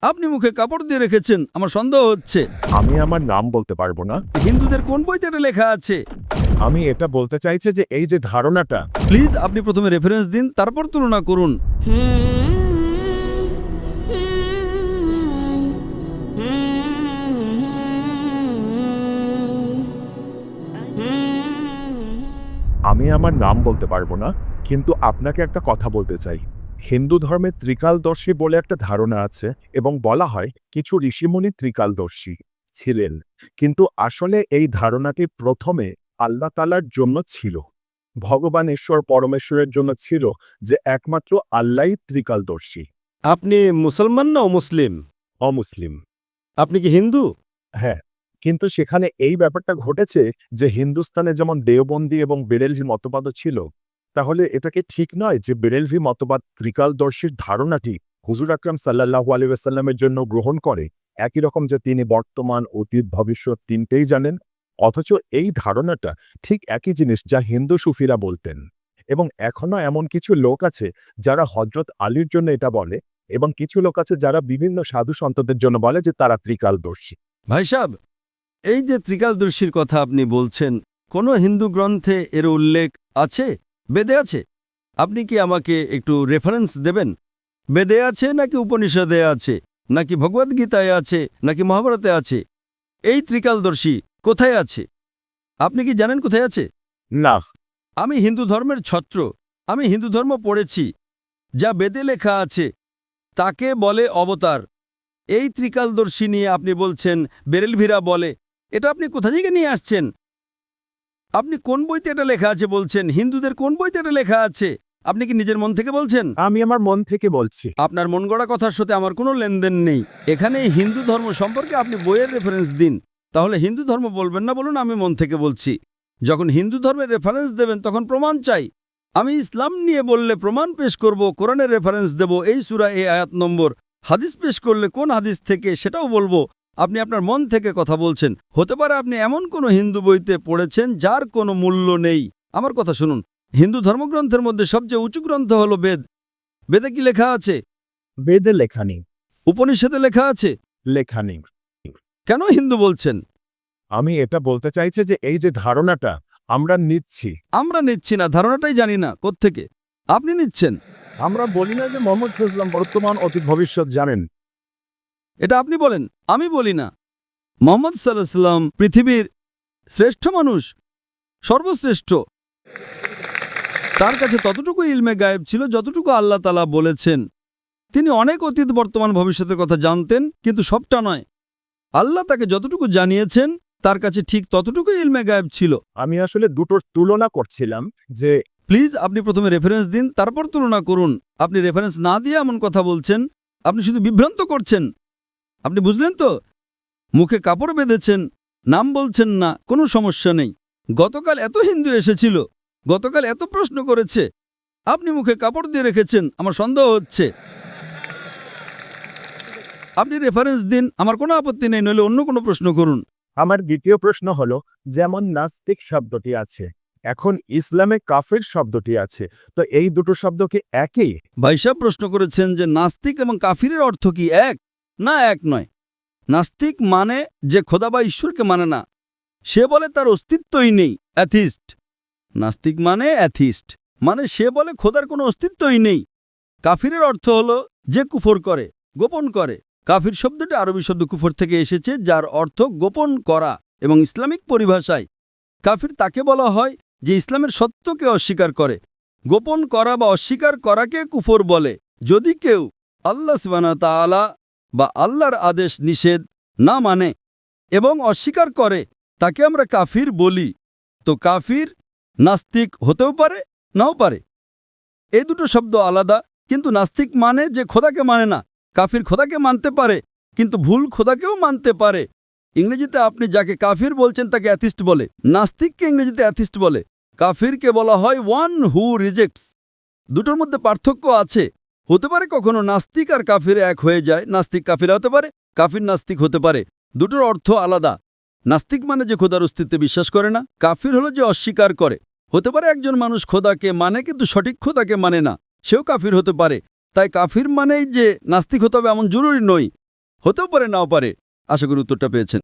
আপনি মুখে কাপড় দিয়ে রেখেছেন, আমার সন্দেহ হচ্ছে। আমি আমার নাম বলতে পারবো না। হিন্দুদের কোন বইতে এটা লেখা আছে? আমি এটা বলতে চাইছি যে এই যে ধারণাটা, প্লিজ আপনি প্রথমে রেফারেন্স দিন, তারপর তুলনা করুন। আমি আমার নাম বলতে পারবো না, কিন্তু আপনাকে একটা কথা বলতে চাই। হিন্দু ধর্মে ত্রিকালদর্শী বলে একটা ধারণা আছে এবং বলা হয় কিছু ঋষিমুনি ত্রিকালদর্শী ছিলেন, কিন্তু আসলে এই ধারণাটি প্রথমে আল্লাহ তাআলার জন্য ছিল। ভগবান ঈশ্বর পরমেশ্বরের জন্য ছিল যে একমাত্র আল্লাহই ত্রিকালদর্শী। আপনি মুসলমান না অমুসলিম? অমুসলিম। আপনি কি হিন্দু? হ্যাঁ, কিন্তু সেখানে এই ব্যাপারটা ঘটেছে যে হিন্দুস্তানে যেমন দেওবন্দি এবং বেরেলভি মতবাদও ছিল, তাহলে এটা কি ঠিক নয় যে বেরেলভি মতবাদ ত্রিকালদর্শীর ধারণাটি হুজুর আকরাম সাল্লাল্লাহু আলাইহি ওয়াসাল্লামের জন্য গ্রহণ করে, একই রকম যে তিনি বর্তমান, অতীত, ভবিষ্যৎ তিনটেই জানেন? অথচ এই ধারণাটা ঠিক একই জিনিস যা হিন্দু সুফিরা বলতেন। এবং এখনো এমন কিছু লোক আছে যারা হযরত আলীর জন্য এটা বলে, এবং কিছু লোক আছে যারা বিভিন্ন সাধু সন্তদের জন্য বলে যে তারা ত্রিকালদর্শী। ভাই সাহেব, এই যে ত্রিকালদর্শীর কথা আপনি বলছেন, কোনো হিন্দু গ্রন্থে এর উল্লেখ আছে? বেদে আছে? আপনি কি আমাকে একটু রেফারেন্স দেবেন? বেদে আছে নাকি উপনিষদে আছে, নাকি ভগবদ্গীতায় আছে, নাকি মহাভারতে আছে? এই ত্রিকালদর্শী কোথায় আছে? আপনি কি জানেন কোথায় আছে? না। আমি হিন্দু ধর্মের ছত্র, আমি হিন্দু ধর্ম পড়েছি। যা বেদে লেখা আছে তাকে বলে অবতার। এই ত্রিকালদর্শী নিয়ে আপনি বলছেন বেরেলভিরা বলে, এটা আপনি কোথা থেকে নিয়ে আসছেন? আপনি কোন বইতে এটা লেখা আছে বলছেন? হিন্দুদের কোন বইতে এটা লেখা আছে? আপনি কি নিজের মন থেকে বলছেন? আমি আমার মন থেকে বলছি। আপনার মন গড়া কথার সাথে আমার কোনো লেনদেন নেই। এখানে এই হিন্দু ধর্ম সম্পর্কে আপনি বইয়ের রেফারেন্স দিন। তাহলে হিন্দু ধর্ম বলবেন না, বলুন আমি মন থেকে বলছি। যখন হিন্দু ধর্মের রেফারেন্স দেবেন তখন প্রমাণ চাই। আমি ইসলাম নিয়ে বললে প্রমাণ পেশ করব, কোরআনের রেফারেন্স দেব, এই সূরা এই আয়াত নম্বর। হাদিস পেশ করলে কোন হাদিস থেকে সেটাও বলবো। আপনি আপনার মন থেকে কথা বলছেন। হতে পারে আপনি এমন কোনো হিন্দু বইতে পড়েছেন যার কোনো মূল্য নেই। আমার কথা শুনুন, হিন্দু ধর্মগ্রন্থের মধ্যে সবচেয়ে উঁচু গ্রন্থ হলো বেদ। বেদে কি লেখা আছে? বেদে লেখা নেই। উপনিষদে লেখা আছে? লেখা নেই। কেন হিন্দু বলছেন? আমি এটা বলতে চাইছি যে এই যে ধারণাটা আমরা নিচ্ছি, আমরা নিচ্ছি না, ধারণাটাই জানি না কোত্থেকে আপনি নিচ্ছেন। আমরা বলি না যে মোহাম্মদ সাল্লাল্লাহু বর্তমান, অতীত, ভবিষ্যৎ জানেন। এটা আপনি বলেন, আমি বলি না। মোহাম্মদ সাল্লাল্লাহু আলাইহি ওয়াসাল্লাম পৃথিবীর শ্রেষ্ঠ মানুষ, সর্বশ্রেষ্ঠ। তার কাছে ততটুকু ইলমে গায়েব ছিল যতটুকু আল্লাহ তাআলা বলেছেন। তিনি অনেক অতীত, বর্তমান, ভবিষ্যতের কথা জানতেন, কিন্তু সবটা নয়। আল্লাহ তাকে যতটুকু জানিয়েছেন তার কাছে ঠিক ততটুকু ইলমে গায়েব ছিল। আমি আসলে দুটোর তুলনা করছিলাম যে প্লিজ আপনি প্রথমে রেফারেন্স দিন, তারপর তুলনা করুন। আপনি রেফারেন্স না দিয়ে এমন কথা বলছেন, আপনি শুধু বিভ্রান্ত করছেন। আপনি বুঝলেন তো? মুখে কাপড় বেঁধেছেন, নাম বলছেন না, কোনো সমস্যা নেই। গতকাল এত হিন্দু এসেছিল, গতকাল এত প্রশ্ন করেছে, আপনি মুখে কাপড় দিয়ে রেখেছেন, আমার সন্দেহ হচ্ছে। আপনি রেফারেন্স দিন, আমার কোনো আপত্তি নেই, নইলে অন্য কোনো প্রশ্ন করুন। আমার দ্বিতীয় প্রশ্ন হলো, যেমন নাস্তিক শব্দটি আছে, এখন ইসলামে কাফের শব্দটি আছে, তো এই দুটো শব্দ কি একই? ভাইসাব প্রশ্ন করেছেন যে নাস্তিক এবং কাফিরের অর্থ কি এক? না, এক নয়। নাস্তিক মানে যে খোদা বা ঈশ্বরকে মানে না, সে বলে তার অস্তিত্বই নেই, অ্যাথিস্ট। নাস্তিক মানে অ্যাথিস্ট, মানে সে বলে খোদার কোনো অস্তিত্বই নেই। কাফিরের অর্থ হলো যে কুফর করে, গোপন করে। কাফির শব্দটি আরবি শব্দ কুফর থেকে এসেছে, যার অর্থ গোপন করা, এবং ইসলামিক পরিভাষায় কাফির তাকে বলা হয় যে ইসলামের সত্যকে অস্বীকার করে। গোপন করা বা অস্বীকার করাকে কুফর বলে। যদি কেউ আল্লাহ সুবহানাহু ওয়া তাআলা বা আল্লাহর আদেশ নিষেধ না মানে এবং অস্বীকার করে, তাকে আমরা কাফির বলি। তো কাফির নাস্তিক হতেও পারে, নাও পারে। এই দুটো শব্দ আলাদা, কিন্তু নাস্তিক মানে যে খোদাকে মানে না। কাফির খোদাকে মানতে পারে, কিন্তু ভুল খোদাকেও মানতে পারে। ইংরেজিতে আপনি যাকে কাফির বলছেন তাকে অ্যাথিস্ট বলে, নাস্তিককে ইংরেজিতে অ্যাথিস্ট বলে। কাফিরকে বলা হয় ওয়ান হু রিজেক্টস। দুটোর মধ্যে পার্থক্য আছে। হতে পারে কখনো নাস্তিক আর কাফির এক হয়ে যায়, নাস্তিক কাফির হতে পারে, কাফির নাস্তিক হতে পারে। দুটোর অর্থ আলাদা। নাস্তিক মানে যে খোদার অস্তিত্বে বিশ্বাস করে না, কাফির হলো যে অস্বীকার করে। হতে পারে একজন মানুষ খোদাকে মানে কিন্তু সঠিক খোদাকে মানে না, সেও কাফির হতে পারে। তাই কাফির মানেই যে নাস্তিক হতে হবে এমন জরুরি নয়। হতেও পারে নাও পারে। আশা করি উত্তরটা পেয়েছেন।